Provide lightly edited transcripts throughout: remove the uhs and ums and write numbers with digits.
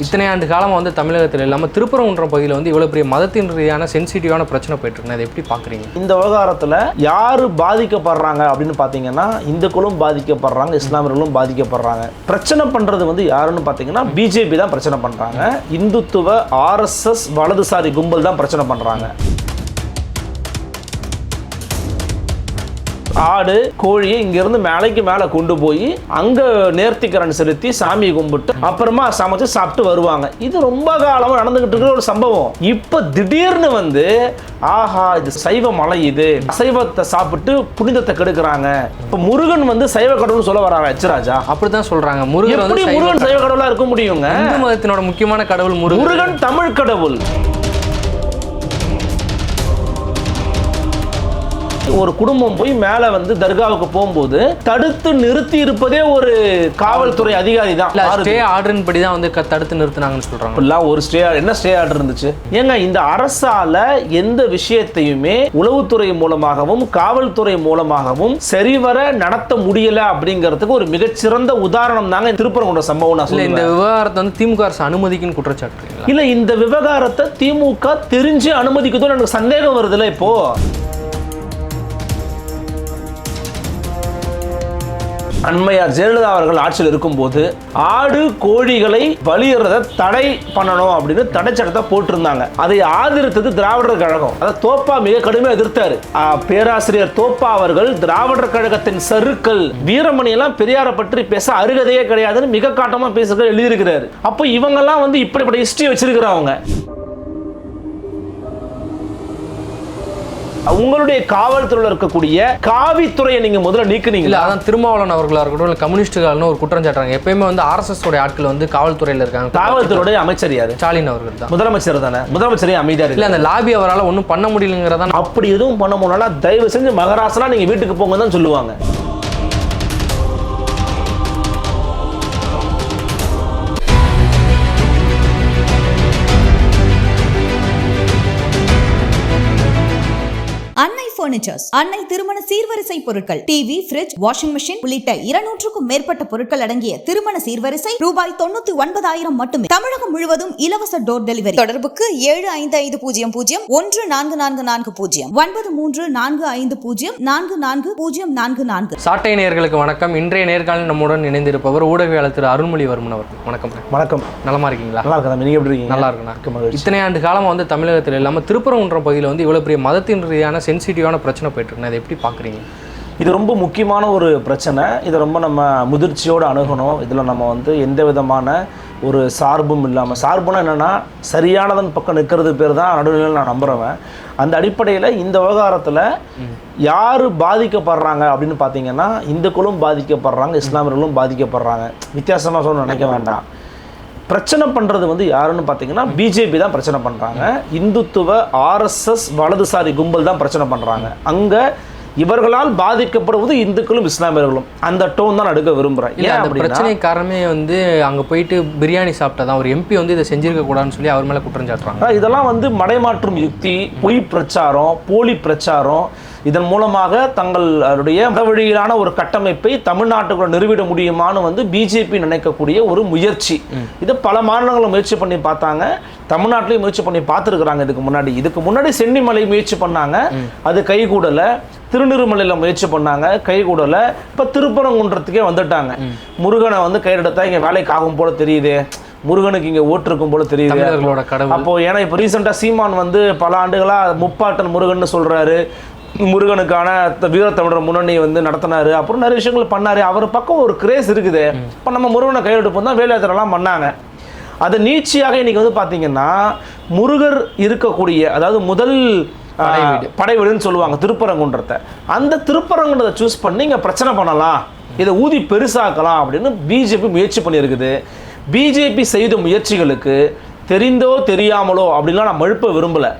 இத்தனை ஆண்டு காலமாக வந்து தமிழகத்தில் இல்லாமல் திருப்பரங்குன்றம் பகுதியில் வந்து இவ்வளோ பெரிய மதத்தின் ரீதியான சென்சிட்டிவான பிரச்சனை போயிட்டு இருக்கு. அதை எப்படி பார்க்குறீங்க? இந்த விவகாரத்தில் யார் பாதிக்கப்படுறாங்க அப்படின்னு பார்த்தீங்கன்னா இந்துக்களும் பாதிக்கப்படுறாங்க, இஸ்லாமியர்களும் பாதிக்கப்படுறாங்க. பிரச்சனை பண்ணுறது வந்து யாருன்னு பார்த்தீங்கன்னா பிஜேபி தான் பிரச்சனை பண்ணுறாங்க. இந்துத்துவ ஆர்எஸ்எஸ் வலதுசாரி கும்பல் தான் பிரச்சனை பண்ணுறாங்க. ஆடு கோழியை இங்கிருந்து மேலைக்கு மேலே கொண்டு போய் அங்கே நேர்த்திக்கரண் செலுத்தி சாமியை கும்பிட்டு அப்புறமா சமைச்சு சாப்பிட்டு வருவாங்க. இது ரொம்ப காலமாக நடந்துகிட்டு இருக்கிற ஒரு சம்பவம். இப்போ திடீர்னு வந்து ஆஹா இது சைவ மலை, இது அசைவத்தை சாப்பிட்டு புனிதத்தை கெடுக்கிறாங்க. இப்போ முருகன் வந்து சைவ கடவுள் சொல்ல வராங்க எச்ராஜா. அப்படிதான் சொல்றாங்க. முருகன் சைவ கடவுளா இருக்க முடியுங்க? இந்து மதத்தினோட முக்கியமான கடவுள் முருகன் தமிழ் கடவுள். ஒரு குடும்பம் போய் மேல வந்து தர்காவுக்கு போகும்போது தடுத்து நிறுத்தி இருப்பதே ஒரு காவல்துறை அதிகாரி தான். ஸ்டே ஆர்டரின் படி தான் வந்து தடுத்து நிறுத்தினாங்கன்னு சொல்றாங்க. ஒரு ஸ்டே என்ன ஸ்டே ஆர்டர் இருந்துச்சு? ஏங்க இந்த அரசால எந்த விஷயத்தையுமே உளவுத்துறை மூலமாகவும் காவல்துறை மூலமாகவும் சரிவர நடத்த முடியல அப்படிங்கிறதுக்கு ஒரு மிகச்சிறந்த உதாரணம் தாங்க திருப்பரங்குன்றம் சம்பவம். இந்த விவகாரத்தை வந்து திமுக அரசு அனுமதிக்குன்னு குற்றச்சாட்டு இல்ல. இந்த விவகாரத்தை திமுக தெரிஞ்சு அனுமதிக்குதோ எனக்கு சந்தேகம் வருதுல்ல. இப்போ அண்மையார் ஜெயலலிதா அவர்கள் ஆட்சியில் இருக்கும்போது ஆடு கோழிகளை பலியிடுறதை தடை பண்ணணும் அப்படின்னு தடை சட்டத்தை போட்டிருந்தாங்க. அதை ஆதரித்தது திராவிடர் கழகம். அதை தோப்பா மிக கடுமையாக எதிர்த்தாரு. பேராசிரியர் தோப்பா அவர்கள் திராவிடர் கழகத்தின் சருக்கள் வீரமணி எல்லாம் பெரியாரை பற்றி பேச அருகதையே கிடையாதுன்னு மிக காட்டமா பேசுகிற எழுதியிருக்கிறாரு. அப்போ இவங்கெல்லாம் வந்து இப்படிப்பட்ட ஹிஸ்டரி வச்சிருக்கிறவங்க. உங்களுடைய காவல்துறையில் இருக்கக்கூடிய காவித்துறையை நீங்க முதல்ல நீக்குனீங்களா? அதான் திருமாவளவன் அவர்களா இருக்கட்டும் இல்ல கம்யூனிஸ்டுகள்னு ஒரு குற்றம் சாட்டுறாங்க. எப்பயுமே வந்து ஆர்எஸ்எஸ் உடைய ஆட்கள் வந்து காவல்துறையில இருக்காங்க. காவல்துறையுடைய அமைச்சர் யாரு? ஸ்டாலின் அவர்கள் தான். முதலமைச்சர் தானே. முதலமைச்சரே அமைதியா இல்ல, அந்த லாபி அவரால் ஒன்றும் பண்ண முடியலங்கிறதா. அப்படி எதுவும் பண்ண முடியல, தயவு செஞ்சு மகாராஷ்டிரா நீங்க வீட்டுக்கு போங்க தான் சொல்லுவாங்க. அன்னை பர்னிச்சர்ஸ், அன்னை திருமண சீர்வரிசை பொருட்கள், டிவி, ஃபிரிட்ஜ், வாஷிங் மெஷின் உள்ளிட்ட 200க்கும் மேற்பட்ட பொருட்கள் அடங்கிய திருமண சீர்வரிசை ரூபாய் 99,000 மட்டுமே. தமிழகம் முழுவதும் இலவச டோர் டெலிவரி. தொடர்புக்கு 7550144440 9345044044. சாட்டை நேயர்களுக்கு வணக்கம். இன்றைய நேர்காணல் நம்முடன் இணைந்திருப்பவர் ஊடகவியலாளர் திரு அருள்மொழிவர்மன் அவர்கள். வணக்கம். வணக்கம். நலமா இருக்கீங்களா? நல்லா இருக்கேன். நீங்க எப்படி இருக்கீங்க? நல்லா இருக்குண்ணா. இத்தனை ஆண்டு காலமாக வந்து தமிழகத்தில் இல்லாமல் திருப்பரங்குன்றம் பகுதியில் வந்து இவ்வளோ பெரிய மதத்தின் ரீதியான சென்சிட்டிவான பிரச்சனை போயிட்டு இருக்கு. அதை எப்படி பார்க்குறீங்க? இது ரொம்ப முக்கியமான ஒரு பிரச்சனை. இதை ரொம்ப நம்ம முதிர்ச்சியோடு அணுகணும். இதில் நம்ம வந்து எந்த விதமான ஒரு சார்பும் இல்லாமல், சார்புனா என்னென்னா சரியானதன் பக்கம் நிற்கிறது பேர் தான் நடுநிலையில் நான் நம்புகிறவன். அந்த அடிப்படையில் இந்த விவகாரத்தில் யார் பாதிக்கப்படுறாங்க அப்படின்னு பார்த்தீங்கன்னா இந்துக்களும் பாதிக்கப்படுறாங்க, இஸ்லாமியர்களும் பாதிக்கப்படுறாங்க. வித்தியாசமாக சொல்ல நினைக்க வேண்டாம். பிரச்சனை பண்ணுறது வந்து யாருன்னு பார்த்தீங்கன்னா பிஜேபி தான் பிரச்சனை பண்ணுறாங்க. இந்துத்துவ ஆர்எஸ்எஸ் வலதுசாரி கும்பல் தான் பிரச்சனை பண்ணுறாங்க. அங்கே இவர்களால் பாதிக்கப்படுவது இந்துக்களும் இஸ்லாமியர்களும். அந்த டோன் தான் எடுக்க விரும்புகிறேன். ஏன் பிரச்சனை காரணமே வந்து அங்கே போயிட்டு பிரியாணி சாப்பிட்டா ஒரு எம்பி வந்து இதை செஞ்சிருக்க கூடாதுன்னு சொல்லி அவர் மேலே குற்றம் சாட்டுறாங்க. இதெல்லாம் வந்து மடைமாற்றும் யுக்தி, பொய் பிரச்சாரம், போலி பிரச்சாரம். இதன் மூலமாக தங்களுடைய மதவழியிலான ஒரு கட்டமைப்பை தமிழ்நாட்டுக்குள்ள நிறுவிட முடியுமான்னு வந்து பிஜேபி நினைக்கக்கூடிய ஒரு முயற்சி. இதை பல மாநிலங்களும் முயற்சி பண்ணி பார்த்தாங்க, தமிழ்நாட்டிலையும் முயற்சி பண்ணி பார்த்துருக்குறாங்க. இதுக்கு முன்னாடி சென்னிமலை முயற்சி பண்ணாங்க, அது கைகூடலை. திருநெல்வேலியில் முயற்சி பண்ணாங்க, கைகூடலை. இப்போ திருப்பரங்குன்றத்துக்கே வந்துட்டாங்க. முருகனை வந்து கையெடுத்தா இங்கே வேலைக்கு ஆகும் போல தெரியுது, முருகனுக்கு இங்கே ஓட்டிருக்கும் போல தெரியுது. அப்போ ஏன்னா இப்போ ரீசெண்டாக சீமான் வந்து பல ஆண்டுகளாக முப்பாட்டன் முருகன் சொல்கிறாரு, முருகனுக்கான வீரத்தமிழர் முன்னணி வந்து நடத்தினாரு, அப்புறம் நிறைய விஷயங்கள் பண்ணாரு. அவர் பக்கம் ஒரு கிரேஸ் இருக்குது. இப்போ நம்ம முருகனை கையெடுப்போம் தான் வேலையாத்திரெல்லாம் பண்ணாங்க. அது நீட்சியாக இன்னைக்கு வந்து பார்த்தீங்கன்னா முருகர் இருக்கக்கூடிய, அதாவது முதல் படைவீடுன்னு சொல்லுவாங்க திருப்பரங்குன்றத்தை, அந்த திருப்பரங்குன்றத்தை சூஸ் பண்ணி இங்கே பிரச்சனை பண்ணலாம், இதை ஊதி பெருசாக்கலாம் அப்படின்னு பிஜேபி முயற்சி பண்ணியிருக்குது. பிஜேபி செய்த முயற்சிகளுக்கு தெரிந்தோ தெரியாமலோ அப்படின்லாம் நான் மழுப்ப விரும்பலை.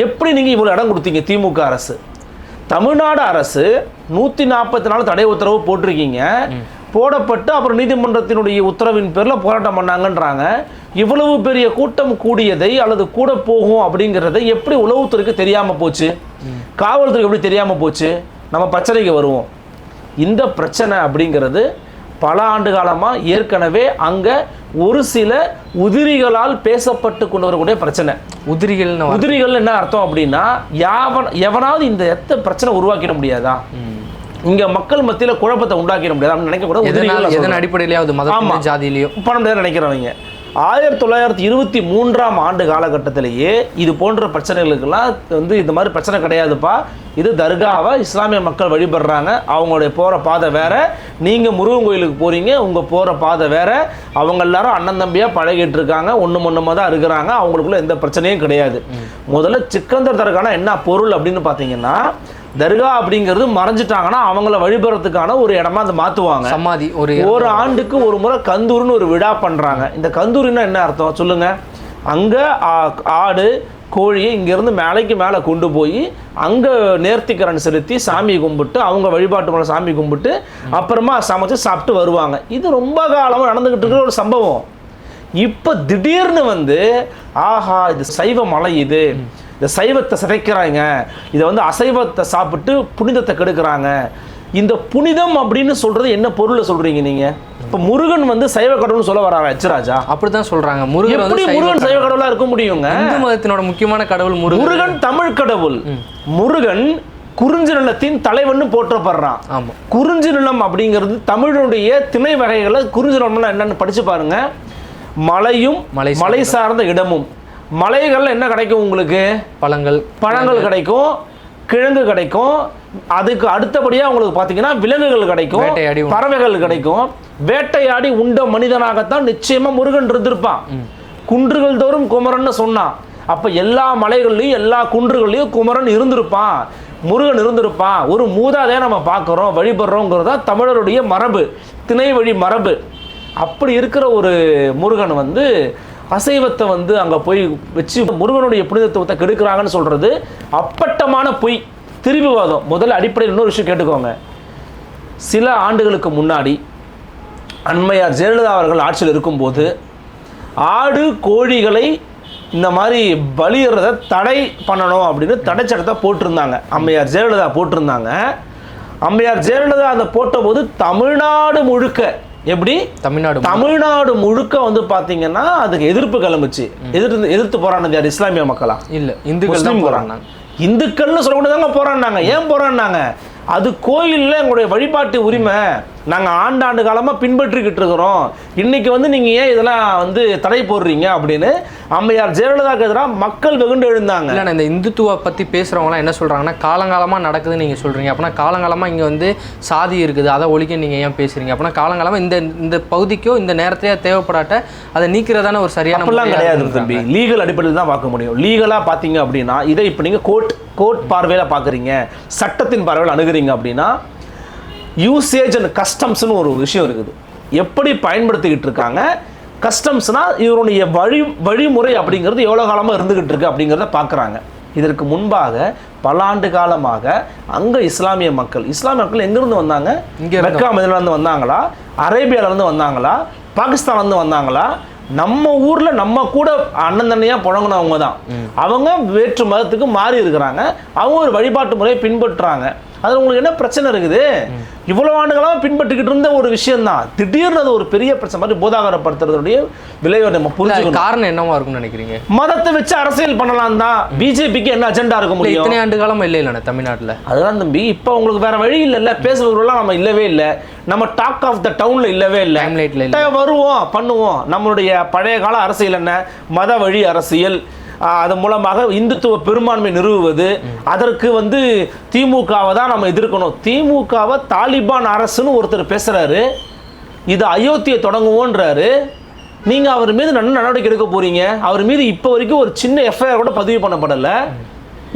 எப்படி நீங்கள் இவ்வளோ இடம் கொடுத்தீங்க? திமுக அரசு, தமிழ்நாடு அரசு 144 தடை உத்தரவு போட்டிருக்கீங்க, போடப்பட்டு அப்புறம் நீதிமன்றத்தினுடைய உத்தரவின் பேரில் போராட்டம் பண்ணாங்கன்றாங்க. இவ்வளவு பெரிய கூட்டம் கூடியதை அல்லது கூட போகும் அப்படிங்கிறத எப்படி உளவுத்துறைக்கு தெரியாமல் போச்சு? காவல்துறைக்கு எப்படி தெரியாமல் போச்சு? நம்ம பிரச்சனைக்கு வருவோம். இந்த பிரச்சனை அப்படிங்கிறது பல ஆண்டு காலமாக ஏற்கனவே அங்கே ஒரு சில உதிரிகளால் பேசப்பட்டு கொண்டு வரக்கூடிய பிரச்சனை. உதிரிகள் என்ன அர்த்தம் அப்படின்னா, எவனாவது இந்த பிரச்சனை உருவாக்கிட முடியாதா, இங்க மக்கள் மத்தியில குழப்பத்தை உண்டாக்கிட முடியாது நினைக்க கூட எதன் அடிப்படையிலாவது மதம் ஜாதியிலையோ பண்ண முடியாது நினைக்கிறவங்க. 1923ஆம் ஆண்டு காலகட்டத்திலேயே இது போன்ற பிரச்சனைகளுக்கெல்லாம் இந்த மாதிரி பிரச்சனை கிடையாதுப்பா, இது தர்காவை இஸ்லாமிய மக்கள் வழிபடுறாங்க, அவங்களுடைய போகிற பாதை வேற, நீங்கள் முருகன் கோயிலுக்கு போகிறீங்க, உங்கள் போகிற பாதை வேற, அவங்க எல்லாரும் அண்ணன் தம்பியாக பழகிட்டு இருக்காங்க, ஒன்றுமா தான் இருக்கிறாங்க, அவங்களுக்குள்ள எந்த பிரச்சனையும் கிடையாது. முதல்ல சிக்கந்தர் தர்கானா என்ன பொருள் அப்படின்னு பார்த்தீங்கன்னா, தர்கா அப்படிங்கிறது மறைஞ்சிட்டாங்கன்னா அவங்கள வழிபடுறதுக்கான ஒரு இடமா அதை மாற்றுவாங்க. சமாதி ஒரு ஆண்டுக்கு ஒரு முறை கந்தூர்னு ஒரு விழா பண்ணுறாங்க. இந்த கந்தூரின்னா என்ன அர்த்தம் சொல்லுங்க? அங்கே ஆடு கோழியை இங்கேருந்து மேலைக்கு மேலே கொண்டு போய் அங்கே நேர்த்திக்கரண் செலுத்தி சாமி கும்பிட்டு அவங்க வழிபாட்டு முறை சாமி கும்பிட்டு அப்புறமா சமைச்சு சாப்பிட்டு வருவாங்க. இது ரொம்ப காலமாக நடந்துக்கிட்டு இருக்கிற ஒரு சம்பவம். இப்போ திடீர்னு ஆஹா இது சைவ மலை, இது இந்த சைவத்தை சிதைக்கிறாங்க, இதை அசைவத்தை சாப்பிட்டு புனிதத்தை கெடுக்கிறாங்க. இந்த புனிதம் அப்படின்னு சொல்றது என்ன பொருளை சொல்றீங்க நீங்க? இப்ப முருகன் சைவ கடவுள்னு சொல்ல வராங்க எச்ராஜா? அப்படிதான் சொல்றாங்க. முருகன் சைவ கடவுளா இருக்க முடியுங்க? இந்து மதத்தினோட முக்கியமான கடவுள் முருகன் தமிழ் கடவுள். முருகன் குறிஞ்சி நிலத்தின் தலைவன் போற்றப்படுறான். குறிஞ்சி நிலம் அப்படிங்கிறது தமிழுடைய திணை வகைகளை. குறிஞ்சி நிலம்னா என்னன்னு படிச்சு பாருங்க. மலையும் மலை சார்ந்த இடமும். மலைகள்ல என்ன கிடைக்கும் உங்களுக்கு? பழங்கள் கிடைக்கும், கிழங்கு கிடைக்கும். அதுக்கு அடுத்தபடியாக உங்களுக்கு பார்த்தீங்கன்னா விலங்குகள் கிடைக்கும், பறவைகள் கிடைக்கும். வேட்டையாடி உண்ட மனிதனாகத்தான் நிச்சயமா முருகன் இருந்திருப்பான். குன்றுகள் தோறும் குமரன் சொன்னான். அப்ப எல்லா மலைகள்லையும் எல்லா குன்றுகள்லையும் குமரன் இருந்திருப்பான், முருகன் இருந்திருப்பான். ஒரு மூதாதையை நம்ம பார்க்குறோம், வழிபடுறோங்கிறது தான் தமிழருடைய மரபு, திணை வழி மரபு. அப்படி இருக்கிற ஒரு முருகன் அசைவத்தை அங்கே போய் வச்சு முருகனுடைய புனிதத்துவத்தை கெடுக்கிறாங்கன்னு சொல்கிறது அப்பட்டமான பொய், திருவிவாதம். முதல்ல அடிப்படையில் இன்னொரு விஷயம் கேட்டுக்கோங்க. சில ஆண்டுகளுக்கு முன்னாடி அண்மையார் ஜெயலலிதா அவர்கள் ஆட்சியில் இருக்கும்போது ஆடு கோழிகளை இந்த மாதிரி பலியிறதை தடை பண்ணணும் அப்படின்னு தடை சட்டத்தை போட்டிருந்தாங்க. அம்மையார் ஜெயலலிதா போட்டிருந்தாங்க. அம்மையார் ஜெயலலிதா அதை போட்ட போது தமிழ்நாடு முழுக்க, எப்படி தமிழ்நாடு முழுக்க பார்த்தீங்கன்னா அதுக்கு எதிர்ப்பு கிளம்புச்சு. எதிர்த்து போராடினது யார்? இஸ்லாமிய மக்களா? இல்ல, இந்துக்கள் போராடினாங்க. இந்துக்கள்னு சொல்லக்கூடாதாங்க போராடினாங்க. ஏன் போராடினாங்க? அது கோயிலில் எங்களுடைய வழிபாட்டு உரிமை, நாங்கள் ஆண்டாண்டு காலமாக பின்பற்றிக்கிட்டு இருக்கிறோம், இன்னைக்கு நீங்கள் ஏன் இதெல்லாம் தடை போடுறீங்க அப்படின்னு அம்மையார் ஜெயலலிதாவுக்கு எதிராக மக்கள் வெகுண்டு எழுந்தாங்க. இல்லை, இந்த இந்துத்துவ பற்றி பேசுகிறவங்களாம் என்ன சொல்கிறாங்கன்னா, காலங்காலமாக நடக்குதுன்னு நீங்கள் சொல்கிறீங்க, அப்படின்னா காலங்காலமாக இங்கே சாதி இருக்குது, அதை ஒழிக்க நீங்கள் ஏன் பேசுகிறீங்க? அப்படின்னா காலங்காலமாக இந்த பகுதிக்கோ இந்த நேரத்தையே தேவைப்படாட்ட அதை நீக்கிறதான ஒரு சரியான அப்படிலாம் கிடையாது தம்பி. லீகல் அடிப்படையில் தான் பார்க்க முடியும். லீகலாக பார்த்தீங்க அப்படின்னா இதை இப்போ நீங்கள் கோர்ட் பார்வையில் பார்க்குறீங்க, சட்டத்தின் பார்வையில் அணுகுறீங்க அப்படின்னா யூசேஜ் அண்ட் கஸ்டம்ஸ்னு ஒரு விஷயம் இருக்குது. எப்படி பயன்படுத்திக்கிட்டு இருக்காங்க கஸ்டம்ஸ்னா இவருடைய வழிமுறை அப்படிங்கிறது எவ்வளோ காலமாக இருந்துகிட்டு இருக்கு அப்படிங்கிறத பார்க்குறாங்க. இதற்கு முன்பாக பல ஆண்டு காலமாக அங்கே இஸ்லாமிய மக்கள் எங்கேருந்து வந்தாங்க? இங்கே மெக்கா மதீனாலேருந்து வந்தாங்களா? அரேபியாவிலேருந்து வந்தாங்களா? பாகிஸ்தான்லேருந்து வந்தாங்களா? நம்ம ஊரில் நம்ம கூட அண்ணன் தண்ணியாக புழங்கினவங்க தான். அவங்க வேற்று மதத்துக்கு மாறி இருக்கிறாங்க, அவங்க ஒரு வழிபாட்டு முறையை பின்பற்றுறாங்க. அது உங்களுக்கு என்ன பிரச்சனை இருக்குது? இவ்வளவு ஆண்டுகளாக பின்பற்றிக்கிட்டு இருந்த ஒரு விஷயம் தான் திடீர்னு அது ஒரு பெரிய பிரச்சனை மாதிரி போதாகரப்படுத்துறதுடைய விளைவை நம்ம புரிஞ்சுக்கணும். காரணம் என்னவா இருக்கும்னு நினைக்கிறீங்க? மதத்தை வச்சு அரசியல் பண்ணலாம் தான். பிஜேபிக்கு என்ன அஜெண்டா இருக்க முடியும்? இத்தனை ஆண்டு காலம் இல்லை தமிழ்நாட்டில். அதுதான் தம்பி, இப்போ உங்களுக்கு வேற வழி இல்லைல்ல. பேசுறவர்கள்லாம் நம்ம இல்லவே இல்லை, நம்ம டாக் ஆஃப் த டவுன்ல இல்லவே இல்லை. வருவோம், பண்ணுவோம். நம்மளுடைய பழைய கால அரசியல் என்ன? மத வழி அரசியல். அது மூலமாக இந்துத்துவ பெரும்பான்மை நிறுவுவது. அதற்கு திமுகவை தான் நம்ம எதிர்க்கணும். திமுகவை தாலிபான் அரசுன்னு ஒருத்தர் பேசுறாரு, இது அயோத்தியை தொடங்குவோன்றாரு. நீங்க அவர் மீது நடவடிக்கை எடுக்க போறீங்க. அவர் மீது இப்போ வரைக்கும் ஒரு சின்ன எஃப்ஐஆர் கூட பதிவு பண்ணப்படல.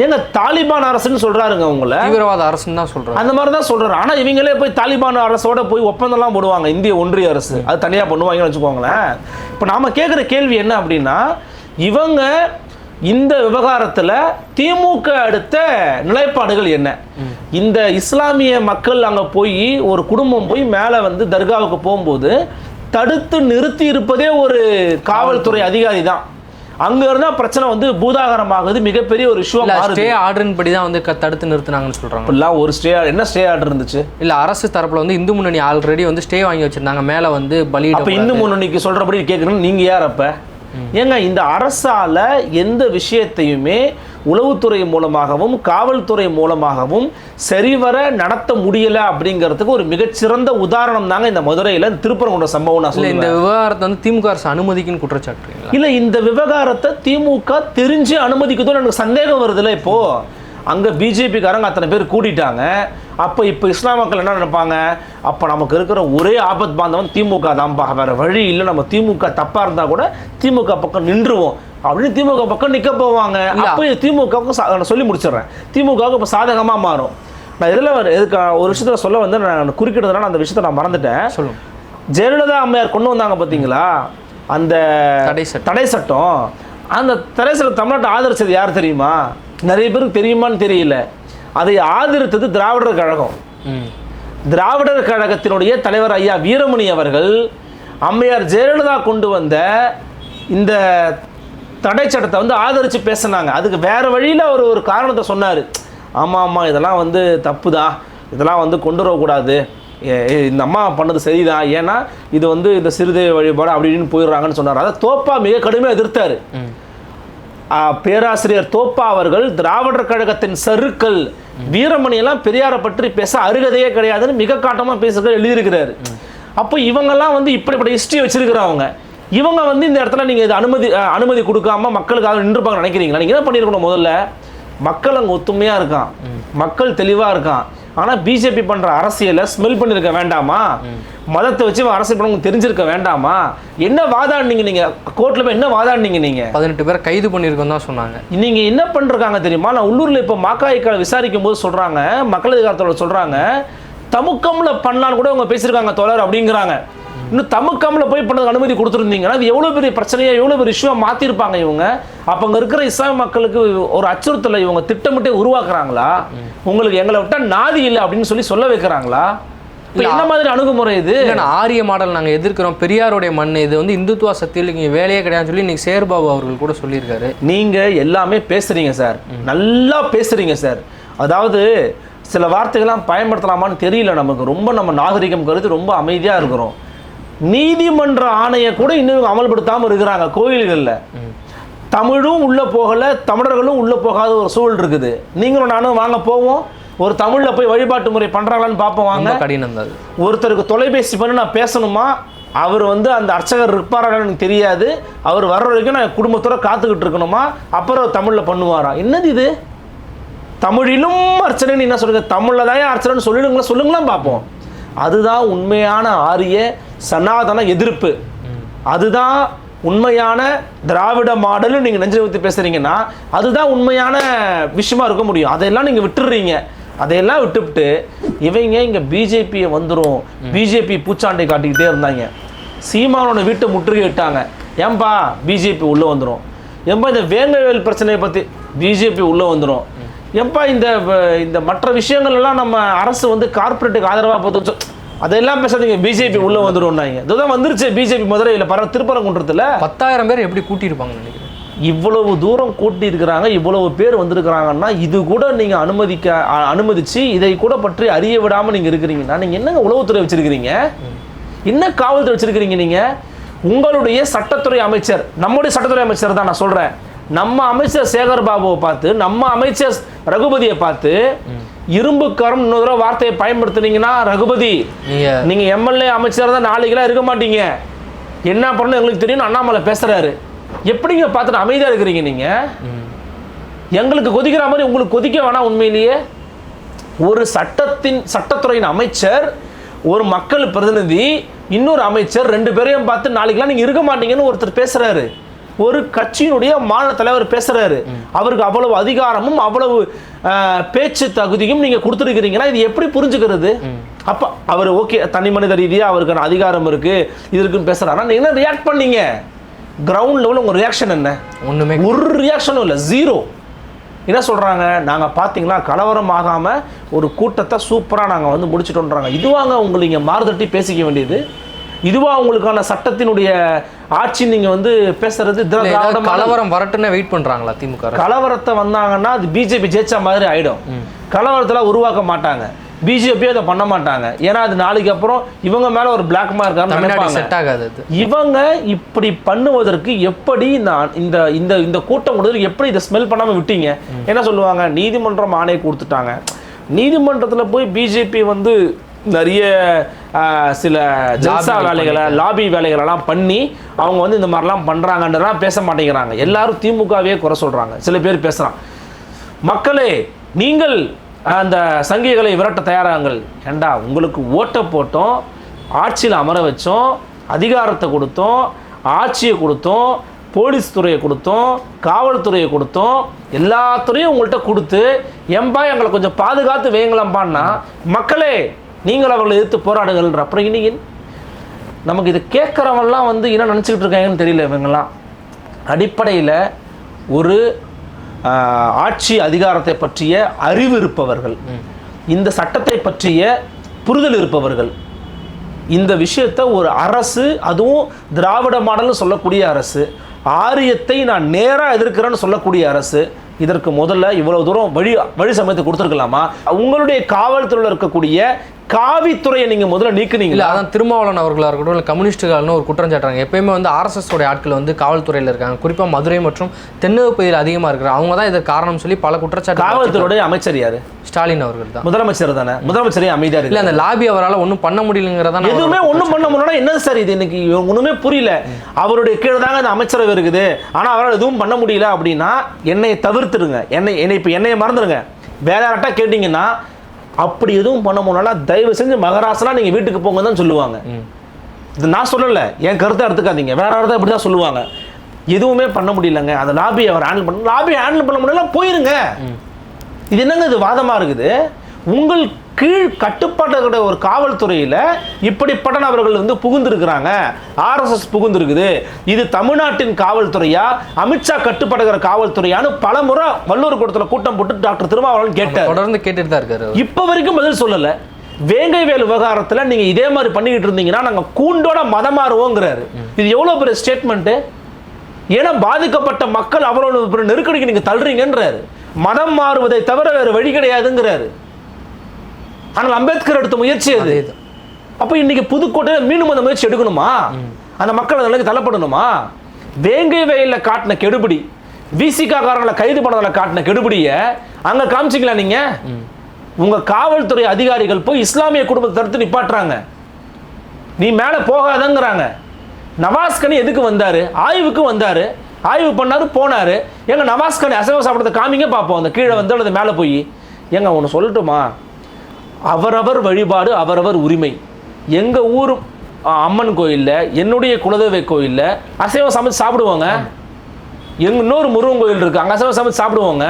ஏங்க தாலிபான் அரசுன்னு சொல்றாருங்க, உங்களை தீவிரவாத அரசுன்னு தான் சொல்றாரு. அந்த மாதிரி தான் சொல்றாரு. ஆனா இவங்களே போய் தாலிபான் அரசோட போய் ஒப்பந்தம்லாம் போடுவாங்க. இந்திய ஒன்றிய அரசு அது தனியா பண்ணுவாங்கன்னு வச்சுக்கோங்களேன். இப்போ நாம கேட்குற கேள்வி என்ன அப்படின்னா, இவங்க இந்த விவகாரத்தில் திமுக அடுத்த நிலைப்பாடுகள் என்ன? இந்த இஸ்லாமிய மக்கள் அங்கே போய் ஒரு குடும்பம் போய் மேலே தர்காவுக்கு போகும்போது தடுத்து நிறுத்தி இருப்பதே ஒரு காவல்துறை அதிகாரி தான். அங்க இருந்தா பிரச்சனை வந்து பூதாகரமாகுது, மிகப்பெரிய ஒரு இஷ்யூவா மாறுது. ஸ்டே ஆர்டரின் படி தான் வந்து தடுத்து நிறுத்தினாங்கன்னு சொல்றாங்க. இப்பெல்லாம் ஒரு ஸ்டே, என்ன ஸ்டே ஆர்டர் இருந்துச்சு? இல்ல அரசு தரப்புல வந்து இந்து முன்னணி ஆல்ரெடி வந்து ஸ்டே வாங்கி வச்சிருந்தாங்க, மேல வந்து பலியிட. அப்ப இந்து முன்னணிக்கு சொல்றபடி கேட்கணும், நீங்க யார் அப்ப? ஏங்க இந்த அரசால எந்த விஷயத்தையுமே உளவுத்துறை மூலமாகவும் காவல்துறை மூலமாகவும் சரிவர நடத்த முடியல அப்படிங்கிறதுக்கு ஒரு மிகச்சிறந்த உதாரணம் தாங்க இந்த மதுரையில திருப்பரங்குன்ற சம்பவம். நான் சொல்ல இந்த விவகாரத்தை வந்து திமுக அரசு அனுமதிக்குன்னு குற்றச்சாட்டு இல்ல, இந்த விவகாரத்தை திமுக தெரிஞ்சு அனுமதிக்குதோ எனக்கு சந்தேகம் வருதுல்ல. இப்போ அங்கே பிஜேபிக்காரங்க அத்தனை பேர் கூட்டிட்டாங்க. இப்போ இஸ்லாம் மக்கள் என்ன நினைப்பாங்க? அப்போ நமக்கு இருக்கிற ஒரே ஆபத் பாந்தவன் திமுக தான்ப்பா, வேறு வழி இல்லை, நம்ம திமுக தப்பாக இருந்தால் கூட திமுக பக்கம் நின்றுவோம் அப்படின்னு திமுக பக்கம் நிற்க போவாங்க. அப்போ திமுகவுக்கு சொல்லி முடிச்சிடுறேன், திமுகவுக்கு இப்போ சாதகமாக மாறும். நான் இதில் எதுக்கு ஒரு விஷயத்தில் சொல்ல வந்து நான் குறுக்கிட்டதுனால அந்த விஷயத்தை நான் மறந்துட்டேன். சொல்லுங்க. ஜெயலலிதா அம்மையார் கொண்டு வந்தாங்க பார்த்தீங்களா அந்த தடை சட்டம். அந்த தடை சட்டம் தமிழ்நாட்டை ஆதரிச்சது யார் தெரியுமா? நிறைய பேருக்கு தெரியுமான்னு தெரியல. அதை ஆதரித்தது திராவிடர் கழகம். திராவிடர் கழகத்தினுடைய தலைவர் ஐயா வீரமணி அவர்கள் அம்மையார் ஜெயலலிதா கொண்டு வந்த இந்த தடை சட்டத்தை வந்து ஆதரித்து பேசினாங்க. அதுக்கு வேற வழியில் அவர் ஒரு காரணத்தை சொன்னார். ஆமாம் இதெல்லாம் வந்து தப்பு தான், இதெல்லாம் வந்து கொண்டு வரக்கூடாது, இந்த அம்மா பண்ணது சரிதான், ஏன்னா இது வந்து இந்த சிறுதெய்வ வழிபாடு அப்படின்னு போயிடுறாங்கன்னு சொன்னார். அதை தோப்பா மிக கடுமையாக எதிர்த்தார். பேராசிரியர் தோப்பா அவர்கள் திராவிடர் கழகத்தின் சருக்கள் வீரமணியெல்லாம் பெரியாரை பற்றி பேச அருகதையே கிடையாதுன்னு மிக காட்டமாக பேசுகிற எழுதியிருக்கிறாரு. அப்போ இவங்கெல்லாம் வந்து இப்படிப்பட்ட ஹிஸ்ட்ரி வச்சிருக்கிறவங்க. இவங்க வந்து இந்த இடத்துல நீங்கள் இது அனுமதி கொடுக்காம மக்களுக்காக நின்றுப்பாங்க நினைக்கிறீங்களா? நீங்கள் என்ன பண்ணியிருக்கணும்? முதல்ல மக்கள் அங்கே ஒத்துமையாக இருக்கான், மக்கள் தெளிவாக இருக்கான். ஆனால் பிஜேபி பண்ணுற அரசியலை ஸ்மெல் பண்ணியிருக்க வேண்டாமா? மதத்தை வச்சு அரசியல் பண்ண தெரிஞ்சிருக்க வேண்டாமா? என்ன வாதாடினீங்க நீங்கள் கோர்ட்டில் போய்? என்ன வாதாடினீங்க நீங்கள்? 18 பேரை கைது பண்ணியிருக்கோம் தான் சொன்னாங்க. நீங்கள் என்ன பண்ணிருக்காங்க தெரியுமா? நான் உள்ளூரில் இப்போ மாக்காய்க்கால விசாரிக்கும் போது சொல்கிறாங்க, மக்கள் அதிகாரத்தோட சொல்கிறாங்க, தமுக்கம்ல பண்ணலான்னு கூட அவங்க பேசியிருக்காங்க தோழர் அப்படிங்கிறாங்க. இன்னும் தமுக்கம்ல போய் பண்ணதுக்கு அனுமதி கொடுத்துருந்தீங்கன்னா அது எவ்வளோ பெரிய பிரச்சனையாக எவ்வளோ பெரிய இஷ்யூவாக மாற்றிருப்பாங்க இவங்க. அப்போ அங்கே இருக்கிற இஸ்லாமிய மக்களுக்கு ஒரு அச்சுறுத்தலை இவங்க திட்டமிட்டே உருவாக்குறாங்களா? உங்களுக்கு எங்களை விட்டால் நாதி இல்லை அப்படின்னு சொல்ல வைக்கிறாங்களா? என்ன மாதிரி அணுகுமுறை இது? ஆரிய மாடல் நாங்கள் எதிர்க்கிறோம், பெரியாருடைய மண் இது வந்து இந்துத்துவ சக்தியில் இங்கே வேலையே கிடையாதுன்னு சொல்லி இன்னைக்கு சேர்பாபு அவர்கள் கூட சொல்லியிருக்காரு. நீங்கள் எல்லாமே பேசுகிறீங்க சார், நல்லா பேசுகிறீங்க சார். அதாவது சில வார்த்தைகள்லாம் பயன்படுத்தலாமான்னு தெரியல நமக்கு. ரொம்ப நம்ம நாகரிகம் கருத்து ரொம்ப அமைதியாக இருக்கிறோம். நீதிமன்ற ஆணையை கூட இன்னும் அமல்படுத்தாமல் இருக்கிறாங்க கோயில்களில். தமிழும் உள்ளே போகலை, தமிழர்களும் உள்ளே போகாத ஒரு சூழல் இருக்குது. நீங்களும் நானும் வாங்க போவோம், ஒரு தமிழில் போய் வழிபாட்டு முறை பண்ணுறாங்களான்னு பார்ப்போம் வாங்க. கடினம் தான். ஒருத்தருக்கு தொலைபேசி பண்ணி நான் பேசணுமா, அவர் வந்து அந்த அர்ச்சகர் இருப்பாரான்னு எனக்கு தெரியாது, அவர் வர்ற வரைக்கும் நான் குடும்பத்தோட காத்துக்கிட்டு இருக்கணுமா, அப்புறம் தமிழில் பண்ணுவாரா? என்னது இது? தமிழிலும் அர்ச்சனைன்னு என்ன சொல்லுங்க? தமிழில் தான் அர்ச்சனைன்னு சொல்லுங்களா பார்ப்போம். அதுதான் உண்மையான ஆரிய சனாதன எதிர்ப்பு. அதுதான் உண்மையான திராவிட மாடல். நீங்கள் நெஞ்சு வைத்து பேசுறீங்கன்னா அதுதான் உண்மையான விஷயமா இருக்க முடியும். அதையெல்லாம் நீங்கள் விட்டுடுறீங்க. அதையெல்லாம் விட்டுவிட்டு இவங்க இங்கே பிஜேபியை வந்துடும், பிஜேபி பூச்சாண்டை காட்டிக்கிட்டே இருந்தாங்க. சீமானோட வீட்டை முற்றுகையிட்டாங்க. ஏன்பா பிஜேபி உள்ளே வந்துடும், ஏன்பா இந்த வேங்கவேல் பிரச்சனையை பற்றி பிஜேபி உள்ளே வந்துடும், ஏன்பா இந்த மற்ற விஷயங்கள் எல்லாம் நம்ம அரசு வந்து கார்பரேட்டுக்கு ஆதரவாக பார்த்து அதெல்லாம் பேசாதீங்க, பிஜேபி உள்ளே வந்துடும்னாங்க. இதுதான் வந்துருச்சு பிஜேபி மதுரையில் திருப்பரங்குன்றத்தில் 10,000 பேர் எப்படி கூட்டியிருப்பாங்கன்னு நினைக்கிறேன். இவ்வளவு தூரம் கூட்டி இருக்கிறாங்க, இவ்வளவு பேர் வந்திருக்கிறாங்கன்னா இது கூட நீங்கள் அனுமதிச்சு இதை கூட பற்றி அறிய விடாமல் நீங்கள் இருக்கிறீங்கன்னா நீங்கள் என்னங்க உளவுத்துறை வச்சிருக்கிறீங்க, என்ன காவல்துறை வச்சிருக்கிறீங்க? நீங்கள் உங்களுடைய சட்டத்துறை அமைச்சர், நம்முடைய சட்டத்துறை அமைச்சர் தான் நான் சொல்கிறேன், நம்ம அமைச்சர் சேகர் பாபுவை பார்த்து, நம்ம அமைச்சர் ரகுபதியை பார்த்து இரும்புக்காரம் இன்னொரு தடவை வார்த்தையை பயன்படுத்துனீங்கன்னா, ரகுபதி நீங்க எம்எல்ஏ அமைச்சர் தான் நாளைக்கெல்லாம் இருக்க மாட்டீங்க, என்ன பண்ணணும் எங்களுக்கு தெரியும் அண்ணாமலை பேசுறாரு, எப்படிங்க பார்த்துட்டு அமைதியா இருக்கிறீங்க? நீங்க எங்களுக்கு கொதிக்கிற மாதிரி உங்களுக்கு கொதிக்க வேணாம். உண்மையிலேயே ஒரு சட்டத்துறையின் அமைச்சர், ஒரு மக்கள் பிரதிநிதி, இன்னொரு அமைச்சர், 2 பேரையும் பார்த்து நாளைக்கெல்லாம் நீங்க இருக்க மாட்டீங்கன்னு ஒருத்தர் பேசுறாரு. ஒரு கட்சியினுடைய மாநில தலைவர் பேசுறாரு. அவருக்கு அவ்வளவு அதிகாரமும் அவ்வளவு பேச்சு தகுதியும் நீங்க கொடுத்துருக்கிறீங்கன்னா இது எப்படி புரிஞ்சுக்கிறது? அப்ப அவர் ஓகே தனி மனித ரீதியா அவருக்கு அதிகாரம் இருக்கு இது இருக்குன்னு பேசுறாரு. நீங்க என்ன ரியாக்ட் பண்ணீங்க? கிரவுண்ட் லெவல் உங்க ரியாக்ஷன் என்ன? ஒண்ணுமே, ஒரு ரியாக்ஷனும் இல்லை, ஜீரோ. என்ன சொல்றாங்க? நாங்க பாத்தீங்களா கலவரம் ஆகாம ஒரு கூட்டத்தை சூப்பரா நாங்க வந்து முடிச்சுட்டோன்றாங்க. இதுவாங்க உங்களுக்கு இங்க மாறுதட்டி பேசிக்க வேண்டியது? இதுவா உங்களுக்கான சட்டத்தினுடைய ஆட்சி நீங்க வந்து பேசுறது? கலவரம் வரட்டுன்னு வெயிட் பண்றாங்களா திமுக? கலவரத்தை வந்தாங்கன்னா அது பிஜேபி ஜெயிச்ச மாதிரி ஆயிடும். கலவரத்துல உருவாக்க மாட்டாங்க, பிஜேபி அதை பண்ண மாட்டாங்க. ஏன்னா அது நாளைக்கு அப்புறம் இவங்க மேல ஒரு பிளாக் மார்க் செட் ஆகாது. இவங்க இப்படி பண்ணுவதற்கு எப்படி இந்த இந்த இந்த கூட்டம் கொடுத்து எப்படி இதை ஸ்மெல் பண்ணாம விட்டீங்க? என்ன சொல்லுவாங்க, நீதிமன்றம் ஆணை கொடுத்துட்டாங்க. நீதிமன்றத்துல போய் பிஜேபி வந்து நிறைய சில ஜல்சா வேலைகளை, லாபி வேலைகளெல்லாம் பண்ணி அவங்க வந்து இந்த மாதிரிலாம் பண்றாங்கன்றலாம் பேச மாட்டேங்கிறாங்க. எல்லாரும் திமுகவே குறை சொல்றாங்க. சில பேர் பேசுறாங்க, மக்களே நீங்கள் அந்த சங்கிகளை விரட்ட தயாராங்கள். ஏண்டா, உங்களுக்கு ஓட்டை போட்டோம், ஆட்சியில் அமர வச்சோம், அதிகாரத்தை கொடுத்தோம், ஆட்சியை கொடுத்தோம், போலீஸ் துறையை கொடுத்தோம், காவல்துறையை கொடுத்தோம், எல்லா துறையும் உங்கள்கிட்ட கொடுத்து எம்பா எங்களை கொஞ்சம் பாதுகாத்து வைங்களாம்பான்னா, மக்களே நீங்கள் அவர்களை எதிர்த்து போராடுங்கள்ன்ற. அப்புறம் இன்னைக்கு நமக்கு இது கேட்குறவங்கலாம் வந்து என்ன நினச்சிக்கிட்டு இருக்காங்கன்னு தெரியல. இவங்கெல்லாம் அடிப்படையில் ஒரு ஆட்சி அதிகாரத்தை பற்றிய அறிவு இருப்பவர்கள், இந்த சட்டத்தை பற்றிய புரிதல் இருப்பவர்கள், இந்த விஷயத்தை ஒரு அரசு, அதுவும் திராவிட மாடல்னு சொல்லக்கூடிய அரசு, ஆரியத்தை நான் நேராக எதிர்க்கிறேன்னு சொல்லக்கூடிய அரசு, இதற்கு முதல்ல இவ்வளவு தூரம் வழி சமயத்தை கொடுத்துருக்கலாமா? உங்களுடைய காவல்துறையில் இருக்கக்கூடிய காவித்துறையை நீங்க முதல்ல நீக்குனீங்க. இல்லை, அதான் திருமாவளவன் அவர்களாக இருக்கட்டும், இல்லை கம்யூனிஸ்டுகள்னு ஒரு குற்றம் சாட்டுறாங்க. எப்பயுமே வந்து ஆர்எஸ்எஸோடைய ஆட்கள் வந்து காவல்துறையில் இருக்காங்க, குறிப்பாக மதுரை மற்றும் தென்னக பகுதியில் அதிகமாக இருக்கிறாங்க. அவங்க தான் இதற்கு காரணம் சொல்லி பல குற்றச்சாட்டு. காவல்துறையுடைய அமைச்சர் யாரு? ஸ்டாலின் அவர்கள் தான். முதலமைச்சர் தானே. முதலமைச்சரே அமைதியா இல்லை, அந்த லாபி அவரால் ஒன்றும் பண்ண முடியலங்கிறதா. எதுவுமே ஒன்றும் பண்ண முடியல. என்னது சார் இது? எனக்கு ஒன்றுமே புரியல. அவருடைய கீழே தாங்க அந்த அமைச்சரவை இருக்குது, ஆனால் அவரால் எதுவும் பண்ண முடியல அப்படின்னா என்னை தவிர்த்துருங்க, என்னைய மறந்துடுங்க. வேற யார்ட்டா கேட்டீங்கன்னா அப்படி எதுவும் பண்ண முடியல, தயவு செஞ்சு மகராசனா நீங்க வீட்டுக்கு போங்க தான் சொல்லுவாங்க. இது நான் சொல்லல, என் கருத்தை எடுத்துக்காதீங்க. வேற யாராவது இப்படி தான் சொல்லுவாங்க. எதுவுமே பண்ண முடியலங்க, அந்த லாபி அவர் ஹேண்டில் பண்ண, லாபி ஹேண்டில் பண்ண முடியல, போயிருங்க. இது என்னங்க இது வாதமா இருக்குது? உங்கள் கீழ் கட்டுப்பாட்டு ஒரு காவல்துறையில் இப்படிப்பட்ட நபர்கள் வந்து புகுந்திருக்கிறாங்க, ஆர்எஸ்எஸ் புகுந்திருக்குது. இது தமிழ்நாட்டின் காவல்துறையா, அமித்ஷா கட்டுப்படுகிற காவல்துறையான்னு பல முறை வள்ளுவர் கூட்டத்தில் கூட்டம் போட்டு டாக்டர் திருமாவளவன் கேட்டார். தொடர்ந்து கேட்டுட்டு தான் இருக்காரு. இப்ப வரைக்கும் பதில் சொல்லல. வேங்கை வேல் விவகாரத்தில் நீங்க இதே மாதிரி பண்ணிக்கிட்டு இருந்தீங்கன்னா நாங்க கூண்டோட மதம் மாறுவோங்கிறாரு. இது எவ்வளவு பெரிய ஸ்டேட்மெண்ட்? ஏன்னா பாதிக்கப்பட்ட மக்கள் அவ்வளவு நெருக்கடிக்கு நீங்க தள்ளுறீங்கன்றாரு. மதம் மாறுவதை தவிர வேறு வழி கிடையாதுங்கிறாரு. ஆனால் அம்பேத்கர் எடுத்த முயற்சி அது. அப்ப இன்னைக்கு புதுக்கோட்டையில் மீண்டும் அந்த முயற்சி எடுக்கணுமா? அந்த மக்கள் அதற்கு தள்ளப்படணுமா? வேங்கை வயல்ல காட்டின கெடுபிடி, விசிகா காரங்களை கைது பண்ணதில் காட்டின கெடுபிடிய அங்க காமிச்சிக்கலாம். நீங்க உங்க காவல்துறை அதிகாரிகள் போய் இஸ்லாமிய குடும்பத்தை தடுத்து நிப்பாட்டுறாங்க, நீ மேல போகாதங்கிறாங்க. நவாஸ்கனி எதுக்கு வந்தாரு? ஆய்வுக்கு வந்தாரு, ஆய்வு பண்ணாரு, போனாரு. எங்க நவாஸ்கனி அசைவ சாப்பிட்றத காமிங்க பார்ப்போம். அந்த கீழே வந்து அல்லது மேலே போய் எங்க ஒன்று சொல்லட்டுமா? அவரவர் வழிபாடு அவரவர் உரிமை. எங்க ஊர் அம்மன் கோயில்ல, என்னுடைய குலதெய்வ கோயில்ல அசைவம் சமைச்சு சாப்பிடுவாங்க. இன்னொரு முருகன் கோயில் இருக்கு, அங்க அசைவம் சமைச்சு சாப்பிடுவாங்க.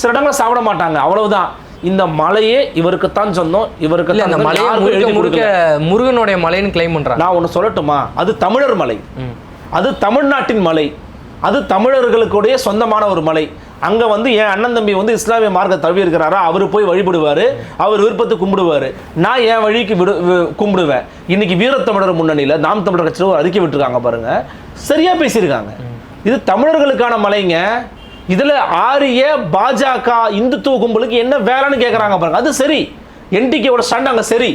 சில இடங்களில் சாப்பிட மாட்டாங்க. அவ்வளவுதான். இந்த மலையே இவருக்குத்தான் சொந்தம், இவருக்கு அந்த மலையை முருகனுடைய மலைன்னு கிளைம் பண்றாங்க. நான் ஒன்று சொல்லட்டுமா? அது தமிழர் மலை, அது தமிழ்நாட்டின் மலை, அது தமிழர்களுடைய சொந்தமான ஒரு மலை. அங்க வந்து என் அண்ணன் தம்பி வந்து இஸ்லாமிய மார்க்க தழுவி இருக்கிறாரா, அவரு போய் வழிபடுவாரு, அவர் விருப்பத்தை கும்பிடுவாரு, நான் என் வழிக்கு கும்பிடுவேன். இன்னைக்கு வீரத்தமிழர் முன்னணியில் நாம் தமிழர் கட்சியில் ஒரு அறிக்கை விட்டுருக்காங்க பாருங்க, சரியா பேசியிருக்காங்க. இது தமிழர்களுக்கான மலைங்க. இதுல ஆரிய பாஜக இந்துத்துவ கும்பலுக்கு என்ன வேலைன்னு கேட்கறாங்க பாருங்க. அது சரி, என்டிகேவோட ஸ்டாண்ட் அங்க சரி.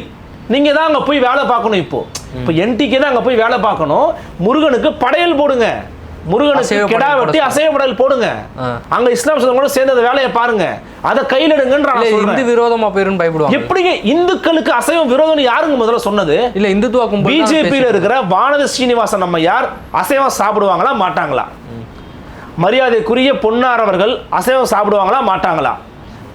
நீங்க தான் அங்க போய் வேலை பார்க்கணும். இப்போ என்டிகே தான் அங்க போய் வேலை பார்க்கணும். முருகனுக்கு படையல் போடுங்க, முருகனுக்கு கிடா வெட்டி அசைவ படையல் போடுங்க. அங்க இஸ்லாம் சொல்றவங்களோட சேர்ந்து அந்த வேலையை பாருங்க, அதை கையில் எடுங்கன்ற. இந்து விரோதமா போயிரும் பயப்படுவாங்க. எப்படிங்க இந்துக்களுக்கு அசைவம் விரோதம் யாருங்க முதல்ல சொன்னது? இல்ல இந்துத்துவ கும்பல். பிஜேபியில் இருக்கிற வானதி ஸ்ரீனிவாசன் நம்ம யார் அசைவம் சாப்பிடுவாங்களா மாட்டாங்களா? மரியாதைக்குரிய பொன்னார் அவர்கள் அசைவம் சாப்பிடுவாங்களா மாட்டாங்களா?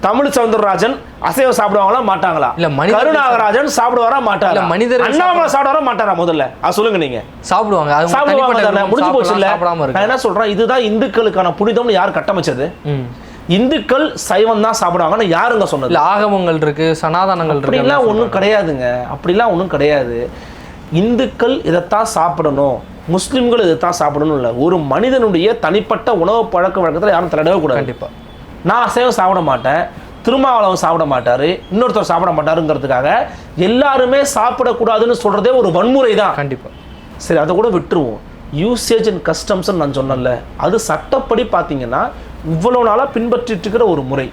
தமிழ் சவுந்தரராஜன் அசைவம் சாப்பிடுவாங்களா மாட்டாங்களா? இல்ல கருணாகராஜன் சாப்பிடுவாரா மாட்டாரா? மனிதர் அண்ணாமலை சாப்பிடுவாரா மாட்டாரா? முதல்ல அது சொல்லுங்க. நீங்க சாப்பிடுவாங்க, முடிஞ்சு போச்சு இல்ல. நான் என்ன சொல்றேன், இதுதான் இந்துக்களுக்கான புனிதம்னு யார் கட்டமைச்சது? இந்துக்கள் சைவம் தான் சாப்பிடுவாங்கன்னு யாருங்க சொன்னது? இல்ல ஆகமங்கள் இருக்கு, சனாதனங்கள் இருக்கு, அப்படிலாம் ஒன்றும் கிடையாதுங்க. அப்படிலாம் ஒன்றும் கிடையாது. இந்துக்கள் இதைத்தான் சாப்பிடணும், முஸ்லிம்கள் இதைத்தான் சாப்பிடணும் இல்லை. ஒரு மனிதனுடைய தனிப்பட்ட உணவு பழக்க வழக்கத்தில் யாரும் தலையிடவே கூடாது. கண்டிப்பா. நான் அசைவம் சாப்பிட மாட்டேன், திருமாவளவன் சாப்பிட மாட்டாரு, இன்னொருத்தர் சாப்பிட மாட்டாருங்கிறதுக்காக எல்லாருமே சாப்பிடக்கூடாதுன்னு சொல்றதே ஒரு வன்முறை தான். கண்டிப்பா. சரி, அதை கூட விட்டுருவோம். யூசேஜ் அண்ட் கஸ்டம்ஸ் நான் சொன்னேன்ல, அது சட்டப்படி பார்த்தீங்கன்னா இவ்வளவு நாளாக பின்பற்றிட்டு இருக்கிற ஒரு முறை,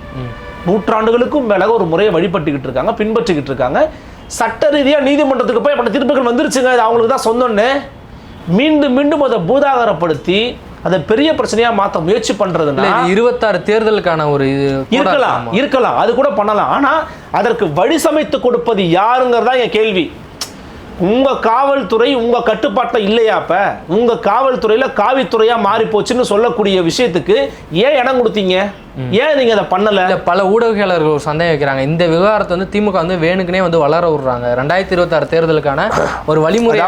நூற்றாண்டுகளுக்கும் மேலாக ஒரு முறையை வழிபட்டுக்கிட்டு இருக்காங்க, பின்பற்றிக்கிட்டு இருக்காங்க. சட்ட ரீதியாக நீதிமன்றத்துக்கு போய் அப்படி தீர்ப்புகள் வந்துருச்சுங்க, அது அவங்களுக்கு தான் சொந்தம்னு மீண்டும் மீண்டும் அதை பூதாகரப்படுத்தி அதை பெரிய பிரச்சனையாக மாற்ற முயற்சி பண்ணுறதுனா 26 தேர்தலுக்கான ஒரு இது இருக்கலாம், அது கூட பண்ணலாம். ஆனால் அதற்கு வழி சமைத்து கொடுப்பது யாருங்கிறதா என் கேள்வி. உங்க காவல்துறை உங்க கட்டுப்பாட்டில் இல்லையா? அப்ப உங்க காவல்துறையில காவித்துறையா மாறி போச்சுன்னு சொல்லக்கூடிய விஷயத்துக்கு ஏன் இடம் கொடுத்தீங்க? ஏன் நீங்க அதை பண்ணல? பல ஊடகவியலாளர்கள் ஒரு சந்தேகம் வைக்கிறாங்க, இந்த விவகாரத்தை வந்து திமுக வந்து வேணுக்குனே வந்து வளர விடுறாங்க. 2026 தேர்தலுக்கான ஒரு வழிமுறை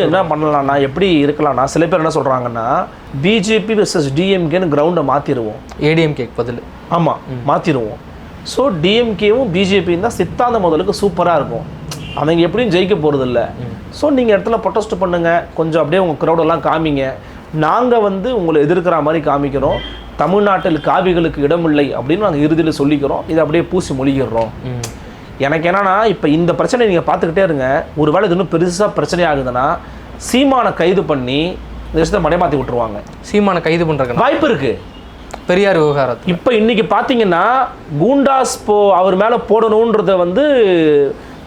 என்ன பண்ணலாம்னா, எப்படி இருக்கலாம்னா, சில பேர் என்ன சொல்றாங்கன்னா பிஜேபி வெர்சஸ் டிஎம்கேன்னு கிரவுண்டை மாத்திடுவோம், ஏடிஎம்கேக்கு பதில். ஆமா, மாத்திடுவோம். ஸோ டிஎம்கேவும் பிஜேபியும் தான் சித்தாந்த முதலுக்கு சூப்பராக இருக்கும், அவங்க எப்படியும் ஜெயிக்க போகிறது இல்லை. ஸோ நீங்கள் இடத்துல ப்ரொட்டஸ்ட் பண்ணுங்கள், கொஞ்சம் அப்படியே உங்கள் க்ரௌடெல்லாம் காமிங்க, நாங்கள் வந்து உங்களை எதிர்க்கிற மாதிரி காமிக்கிறோம், தமிழ்நாட்டில் காவிகளுக்கு இடமில்லை அப்படின்னு நாங்கள் இறுதியில் சொல்லிக்கிறோம், இதை அப்படியே பூசி மொழிகிறோம். எனக்கு என்னன்னா, இப்போ இந்த பிரச்சனை நீங்கள் பார்த்துக்கிட்டே இருங்க, ஒரு வேளை இது இன்னும் பெருசாக பிரச்சனை ஆகுதுன்னா சீமானை கைது பண்ணி இந்த விஷயத்தை மடைமாற்றி விட்டுருவாங்க. சீமானை கைது பண்ணுறதுக்கு வாய்ப்பு இருக்குது. பெரியார் விவகாரம் இப்போ இன்னைக்கு பார்த்தீங்கன்னா கூண்டாஸ் அவர் மேலே போடணுன்றதை வந்து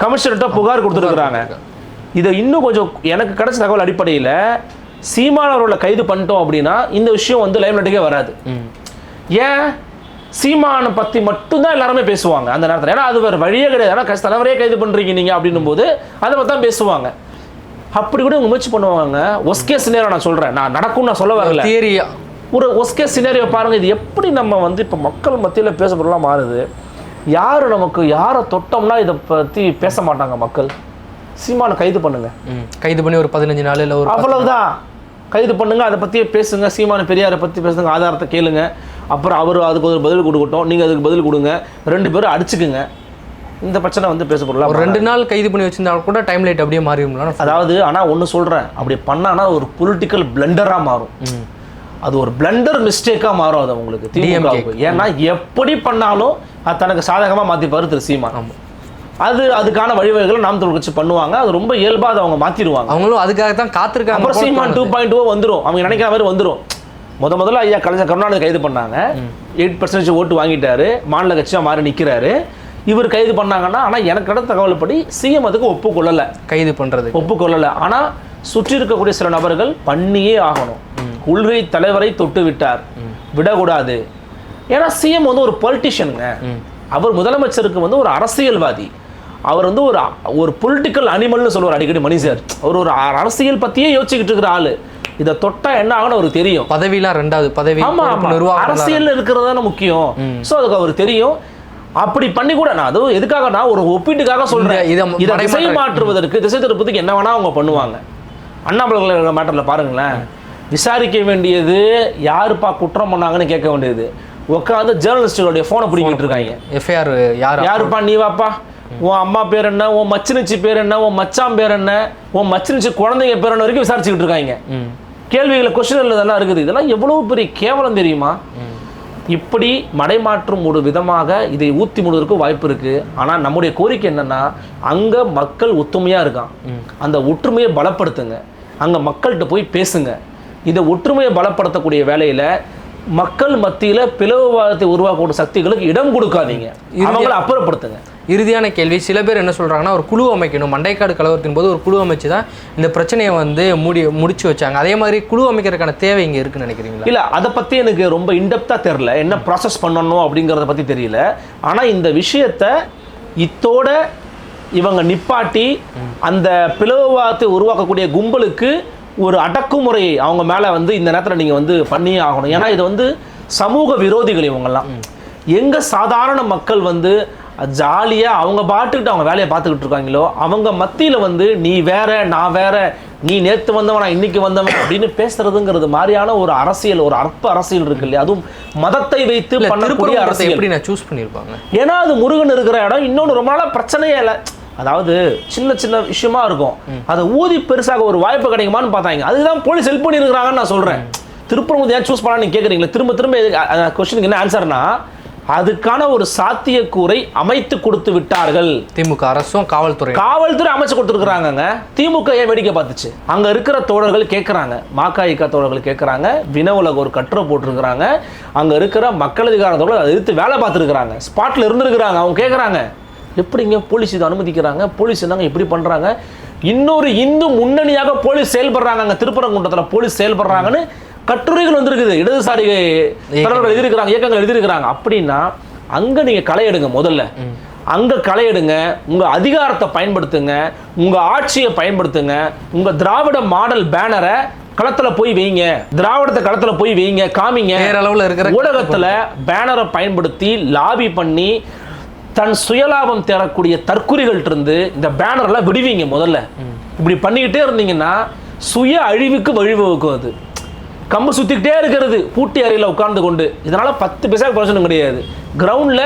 கமிஷனர்கிட்ட புகார் கொடுத்துருக்குறாங்க. இதை இன்னும் கொஞ்சம் எனக்கு கிடைச்ச தகவல் அடிப்படையில் சீமானவர்களை கைது பண்ணிட்டோம் அப்படின்னா இந்த விஷயம் வந்து லைவ் நட்டுக்கே வராது. ஏன்? சீமானை பற்றி மட்டும்தான் எல்லாருமே பேசுவாங்க அந்த நேரத்தில், ஏன்னா அது வேறு வழியே கிடையாது. ஏன்னா தலைவரையே கைது பண்ணுறீங்க நீங்கள் அப்படின்னும் போது அதை பற்றி தான் பேசுவாங்க. அப்படி கூட முயற்சி பண்ணுவாங்க. ஒஸ்கே சினேரியோ நான் சொல்கிறேன், நான் நடக்கும்னு நான் சொல்ல வரல, தியரியா ஒரு ஒஸ்கே சினேரியோ பாருங்கள். இது எப்படி நம்ம வந்து இப்போ மக்கள் மத்தியில் பேசப்படலாம் மாறுது. யார் நமக்கு யாரை தொட்டோம்னா இதை பற்றி பேச மாட்டாங்க மக்கள். சீமானை கைது பண்ணுங்க, கைது பண்ணி ஒரு 15 நாள் இல்லை ஒரு அவ்வளவுதான், கைது பண்ணுங்க, அதை பற்றியே பேசுங்க, சீமானை பெரியாரை பற்றி பேசுங்க, ஆதாரத்தை கேளுங்க, அப்புறம் அவர் அதுக்கு ஒரு பதில் கொடுக்கட்டும், நீங்கள் அதுக்கு பதில் கொடுங்க, 2 பேரும் அடிச்சுக்குங்க. இந்த பிரச்சனை வந்து பேசப்படலாம். ஒரு 2 நாள் கைது பண்ணி வச்சிருந்தாலும் கூட டைம் லைட் அப்படியே மாறிடும்ல. அதாவது ஆனால் ஒன்று சொல்கிறேன், அப்படி பண்ணானா ஒரு பொலிட்டிக்கல் பிளண்டராக மாறும், அது ஒரு பிளண்டர் மிஸ்டேக்காக மாறும் அது உங்களுக்கு திமுக. ஏன்னா எப்படி பண்ணாலும் அது தனக்கு சாதகமாக மாற்றிப்பாரு திரு சீமான். அதுக்கான வழிவகைகளை நாம் தமிழ் கட்சி பண்ணுவாங்க, அது ரொம்ப இயல்பாக அதை அவங்க மாற்றிடுவாங்க. அவங்களும் அதுக்காக தான் காத்திருக்காங்க. அப்புறம் சீமான் 2.0 வந்துடும், அவங்க நினைக்கிற மாதிரி வந்துடும். முதல்ல ஐயா கலைஞர் கருணாநிதி கைது பண்ணாங்க, 8% ஓட்டு வாங்கிட்டாரு, மாநில கட்சியாக மாறி நிற்கிறாரு. இவர் கைது பண்ணாங்கன்னா, ஆனால் எனக்கு கிடைத்த தகவல்படி சிஎம் அதுக்கு ஒப்புக்கொள்ளலை, கைது பண்ணுறது ஒப்புக்கொள்ளலை. ஆனால் சுற்றி இருக்கக்கூடிய சில நபர்கள் பண்ணியே ஆகணும். கொள்கை தலைவரை தொட்டு விட்டார், விடக்கூடாது. ஏன்னா சிஎம் வந்து ஒரு பொலிட்டிஷியனுங்க, அவர் முதலமைச்சருக்கு வந்து ஒரு அரசியல்வாதி, அவர் வந்து ஒரு பொலிட்டிக்கல் அனிமல்னு சொல்லுவார் அடிக்கடி மணி சார். அவர் ஒரு அரசியல் பற்றியே யோசிச்சுக்கிட்டு இருக்கிற ஆளு. இதை தொட்டா என்ன ஆகும்னு அவருக்கு தெரியும். பதவிலாம் 2வது பதவி, அரசியல் இருக்கிறது தானே முக்கியம். ஸோ அதுக்கு அவருக்கு தெரியும். அப்படி பண்ணி கூட நான் அதுவும் எதுக்காக ஒரு ஒப்பீட்டுக்காக சொல்றேன், இதை திசை மாற்றுவதற்கு, திசை திருப்பதுக்கு என்ன வேணா அவங்க பண்ணுவாங்க. அண்ணாமலை மேட்டரில் பாருங்களேன், விசாரிக்க வேண்டியது யாருப்பா குற்றம் பண்ணாங்கன்னு கேட்க வேண்டியது உட்காந்து ஜேர்னலிஸ்டுடைய ஃபோனை பிடிக்கிட்டு இருக்காங்க. எஃப்ஐஆர் யாருப்பா நீ வாப்பா, உன் அம்மா பேர் என்ன, உன் மச்சினிச்சி பேர் என்ன, உன் மச்சான் பேர் என்ன, உன் மச்சினிச்சி குழந்தைங்க பேர் என்ன வரைக்கும் விசாரிச்சுக்கிட்டு இருக்காங்க. கேள்விகளை கொஸ்டின் இதெல்லாம் இருக்குது. இதெல்லாம் எவ்வளவு பெரிய கேவலம் தெரியுமா? இப்படி மடைமாற்றும் ஒரு விதமாக இதை ஊற்றி முடுவதற்கு வாய்ப்பு இருக்கு. ஆனால் நம்முடைய கோரிக்கை என்னன்னா, அங்கே மக்கள் ஒற்றுமையாக இருக்கான், அந்த ஒற்றுமையை பலப்படுத்துங்க, அங்கே மக்கள்கிட்ட போய் பேசுங்க. இதை ஒற்றுமையை பலப்படுத்தக்கூடிய வேலையில் மக்கள் மத்தியில் பிளவுவாதத்தை உருவாக்கக்கூடிய சக்திகளுக்கு இடம் கொடுக்காதீங்க, அவங்களை அப்புறப்படுத்துங்க. இறுதியான கேள்வி, சில பேர் என்ன சொல்கிறாங்கன்னா, ஒரு குழு அமைக்கணும், மண்டைக்காடு கலவரத்தின் போது ஒரு குழு அமைச்சு தான் இந்த பிரச்சனையை வந்து முடிச்சு வச்சாங்க. அதே மாதிரி குழு அமைக்கிறதுக்கான தேவை இங்கே இருக்குன்னு நினைக்கிறீங்களா? இல்லை, அதை பற்றி எனக்கு ரொம்ப இன்டெப்த்தாக தெரில, என்ன ப்ராசஸ் பண்ணணும் அப்படிங்கிறத பற்றி தெரியல. ஆனால் இந்த விஷயத்தை இத்தோட இவங்க நிப்பாட்டி அந்த பிளவுவாதத்தை உருவாக்கக்கூடிய கும்பலுக்கு ஒரு அடக்குமுறையை அவங்க மேலே வந்து இந்த நேரத்தில் நீங்கள் வந்து பண்ணியே ஆகணும். ஏன்னா இது வந்து சமூக விரோதிகள் இவங்கெல்லாம். எங்கே சாதாரண மக்கள் வந்து ஜாலியாக அவங்க பாட்டுக்கிட்டு அவங்க வேலையை பார்த்துக்கிட்டு இருக்காங்களோ, அவங்க மத்தியில் வந்து நீ வேற நான் வேற, நீ நேற்று வந்தவன் நான் இன்னைக்கு வந்தவன் அப்படின்னு பேசுறதுங்கிறது மாதிரியான ஒரு அரசியல், ஒரு அற்ப அரசியல் இருக்கு இல்லையா? அதுவும் மதத்தை வைத்து பண்ணக்கூடிய அரசியல் எப்படி நான் சூஸ் பண்ணியிருப்பாங்க. ஏன்னா அது முருகன் இருக்கிற இடம். இன்னொன்று ரொம்ப நாளாக பிரச்சனையே இல்லை, அதாவது சின்ன சின்ன விஷயமா இருக்கும், அதை ஊதி பெருசாக ஒரு வாய்ப்பு கிடைக்குமான்னு பார்த்தாங்க. அதுதான் போலீஸ் ஹெல்ப் பண்ணியிருக்கிறாங்கன்னு நான் சொல்கிறேன். திருப்பரங்குன்றம் ஏன் சூஸ் பண்ணான்னு கேட்குறீங்களா? திரும்ப திரும்ப கொஸ்டினுக்கு என்ன ஆன்சர்னா, அதுக்கான ஒரு சாத்தியக்கூறை அமைத்து கொடுத்து விட்டார்கள். திமுக அரசும் காவல்துறை அமைச்சு கொடுத்துருக்காங்க. திமுக ஏன் வேடிக்கை பார்த்துச்சு? அங்க இருக்கிற தோழர்கள் கேட்கறாங்க, மக தோழர்கள் கேட்கறாங்க, வினவுலக ஒரு கட்டுரை போட்டிருக்கிறாங்க, அங்க இருக்கிற மக்கள் அதிகார தோழர்கள் அதை எதிர்த்து வேலை பார்த்துருக்காங்க, ஸ்பாட்ல இருந்திருக்கிறாங்க. அவங்க கேட்கறாங்க, எப்படிங்க போலீஸ் இதை அனுமதிக்கிறாங்க, போலீஸ் என்னங்க இப்படி பண்றாங்க, இன்னொரு இந்து முன்னணியாக போலீஸ் செயல்படுறாங்க, அங்க திருப்பரங்குன்றத்தில் போலீஸ் செயல்படுறாங்கன்னு கட்டுரைகள் வந்திருக்குது. இடதுசாரி தலைவர்கள் எழுதியிருக்கிறாங்க, இயக்கங்கள் எழுதியிருக்கிறாங்க. அப்படின்னா அங்க நீங்க களை எடுங்க, முதல்ல அங்க களை எடுங்க, உங்க அதிகாரத்தை பயன்படுத்துங்க, உங்க ஆட்சியை பயன்படுத்துங்க, உங்க திராவிட மாடல் பேனரை களத்துல போய் வைங்க, திராவிடத்தை களத்துல போய் வைங்க, காமிங்க. அளவுல இருக்கிற ஊடகத்துல பேனரை பயன்படுத்தி லாபி பண்ணி தன் சுயலாபம் தேரக்கூடிய தற்குறிகள்ட்ட இருந்து இந்த பேனர்லாம் விடுவீங்க. முதல்ல இப்படி பண்ணிக்கிட்டே இருந்தீங்கன்னா சுய அழிவுக்கு வழிவகுக்கும். அது கம்பு சுத்திக்கிட்டே இருக்கிறது பூட்டி அறையில் உட்கார்ந்து கொண்டு. இதனால 10 பைசா பிரயோஜனம் கிடையாது. கிரவுண்ட்ல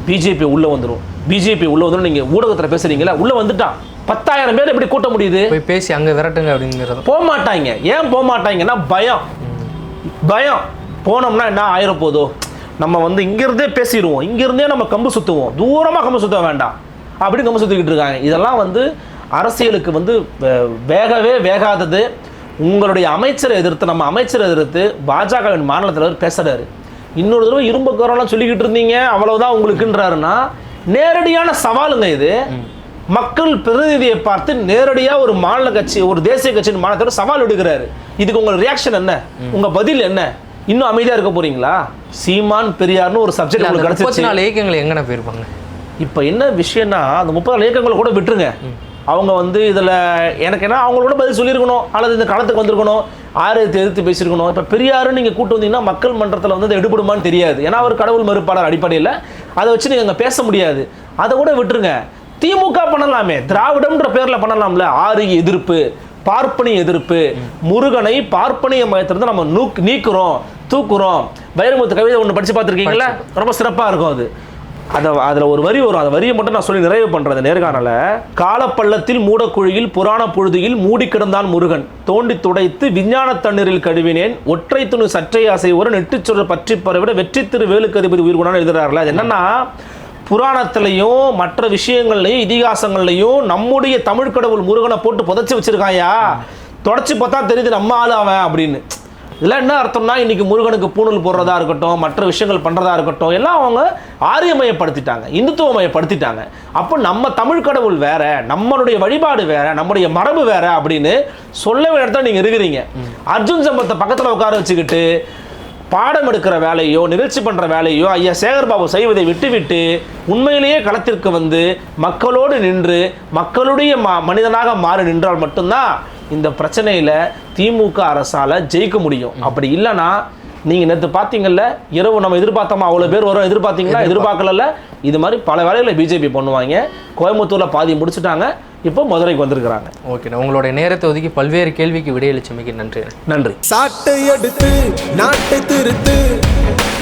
பிஜேபி உள்ள வந்துடும், பிஜேபி உள்ள வந்துடும். நீங்க ஊடகத்தில் பேசுறீங்களா, உள்ள வந்துட்டான் 10,000 பேர் எப்படி கூட்ட முடியுது? போய் பேசி அங்க விரட்டுங்க அப்படிங்கிறது போக மாட்டாங்க. ஏன் போக மாட்டாங்கன்னா பயம். போனோம்னா என்ன ஆயிரம் போதோ, நம்ம இங்கிருந்தே பேசிடுவோம், இங்கிருந்தே நம்ம கம்பு சுற்றுவோம், தூரமாக கம்பு சுற்ற வேண்டாம் அப்படி கம்பு சுற்றிக்கிட்டு இருக்காங்க. இதெல்லாம் அரசியலுக்கு வேகவே வேகாதது. உங்களுடைய அமைச்சரை எதிர்த்து, நம்ம அமைச்சரை எதிர்த்து பாஜகவின் மாநில தலைவர் பேசுறாரு. இன்னொரு தடவை இரும்பு கரோலாம் சொல்லிக்கிட்டு இருந்தீங்க, அவ்வளவுதான் உங்களுக்குன்றாருன்னா நேரடியான சவாலுங்க இது. மக்கள் பிரதிநிதியை பார்த்து நேரடியா ஒரு மாநில கட்சி, ஒரு தேசிய கட்சியின் மாநிலத்தோட சவால் விடுகிறாரு. இதுக்கு உங்க ரியாக்ஷன் என்ன, உங்க பதில் என்ன? இன்னும் அமைதியா இருக்க போறீங்களா? சீமான் பெரியார்னு ஒரு சப்ஜெக்ட் உங்களுக்கு கிடைச்சிருச்சு. 34 இயக்கங்கள் எங்கன போயிருப்பாங்க. இப்போ என்ன விஷயம்னா, அந்த 34 இயக்கங்களை கூட விட்டுருங்க. அவங்க இதில் எனக்கு என்ன, அவங்களோட பதில் சொல்லியிருக்கணும், அல்லது இந்த களத்துக்கு வந்திருக்கணும், ஆரியத்தை எதிர்த்து பேசியிருக்கணும். இப்போ பெரியாருன்னு நீங்கள் கூட்டு வந்தீங்கன்னா மக்கள் மன்றத்தில் அது எடுபடுமான்னு தெரியாது. ஏன்னா அவர் கடவுள் மறுப்பாளர் அடிப்படையில், அதை வச்சு நீங்கள் அங்கே பேச முடியாது. அதை கூட விட்டுருங்க. திமுக பண்ணலாமே, திராவிடம்ன்ற பேரில் பண்ணலாம்ல. ஆரிய எதிர்ப்பு, பார்ப்பனிய எதிர்ப்பு, முருகனை பார்ப்பனிய மயத்திலிருந்து நம்ம நீக்குறோம், தூக்குறோம். வைரமுத்து கவிதை ஒன்று படித்து பார்த்துருக்கீங்களா? ரொம்ப சிறப்பாக இருக்கும் அது. அதில் ஒரு வரி வரும், அந்த வரியை மட்டும் நான் சொல்லி நிறைவு பண்ணுறது நேர்காணல. காலப்பள்ளத்தில் மூடக்குழியில் புராண பொழுதியில் மூடி கிடந்தான் முருகன், தோண்டி துடைத்து விஞ்ஞான தண்ணீரில் கழுவினேன், ஒற்றை துணு சற்றை ஆசை ஒரு நெட்டுச்சொல் பற்றி பரவிட வெற்றி திரு வேலுக்கு அதிபதி உயிர் கொண்டான்னு எழுதுறாருல. அது என்னன்னா, புராணத்திலையும் மற்ற விஷயங்கள்லையும் இதிகாசங்கள்லையும் நம்முடைய தமிழ் கடவுள் முருகனை போட்டு புதைச்சி வச்சிருக்காயா, தொடச்சி பார்த்தா தெரியுது நம்ம ஆளு அவன் அப்படின்னு. இதெல்லாம் என்ன அர்த்தம்னா, இன்னைக்கு முருகனுக்கு பூணூல் போடுறதா இருக்கட்டும், மற்ற விஷயங்கள் பண்ணுறதா இருக்கட்டும், எல்லாம் அவங்க ஆரியமயப்படுத்திட்டாங்க, இந்துத்துவமயப்படுத்திட்டாங்க. அப்போ நம்ம தமிழ் கடவுள் வேற, நம்மளுடைய வழிபாடு வேற, நம்முடைய மரபு வேற அப்படின்னு சொல்ல வேண்டிய இடத்துல நீங்கள் இருக்கிறீங்க. அர்ஜுன் சம்பத்தை பக்கத்தில் உட்கார வச்சுக்கிட்டு பாடம் எடுக்கிற வேலையோ நிகழ்ச்சி பண்ணுற வேலையோ ஐயா சேகர்பாபு செய்வதை விட்டுவிட்டு உண்மையிலேயே களத்திற்கு மக்களோடு நின்று மக்களுடைய மனிதனாக மாறி நின்றால் மட்டும்தான் இந்த பிரச்சனையில் திமுக அரசால் ஜெயிக்க முடியும். அப்படி இல்லைன்னா நீங்கள் நேற்று பார்த்தீங்கல்ல, இரவு நம்ம எதிர்பார்த்தோமா அவ்வளோ பேர் வரும், எதிர்பார்த்தீங்களா? எதிர்பார்க்கல. இது மாதிரி பல வேலைகளை பிஜேபி பண்ணுவாங்க. கோயம்புத்தூரில் பாதி முடிச்சுட்டாங்க, இப்போ மதுரைக்கு வந்திருக்கிறாங்க. ஓகே, உங்களுடைய நேரத்தை ஒதுக்கி பல்வேறு கேள்விக்கு விடையளிச்சமைக்கு நன்றி. சாட்டை எடுத்து நாட்டை திருத்து.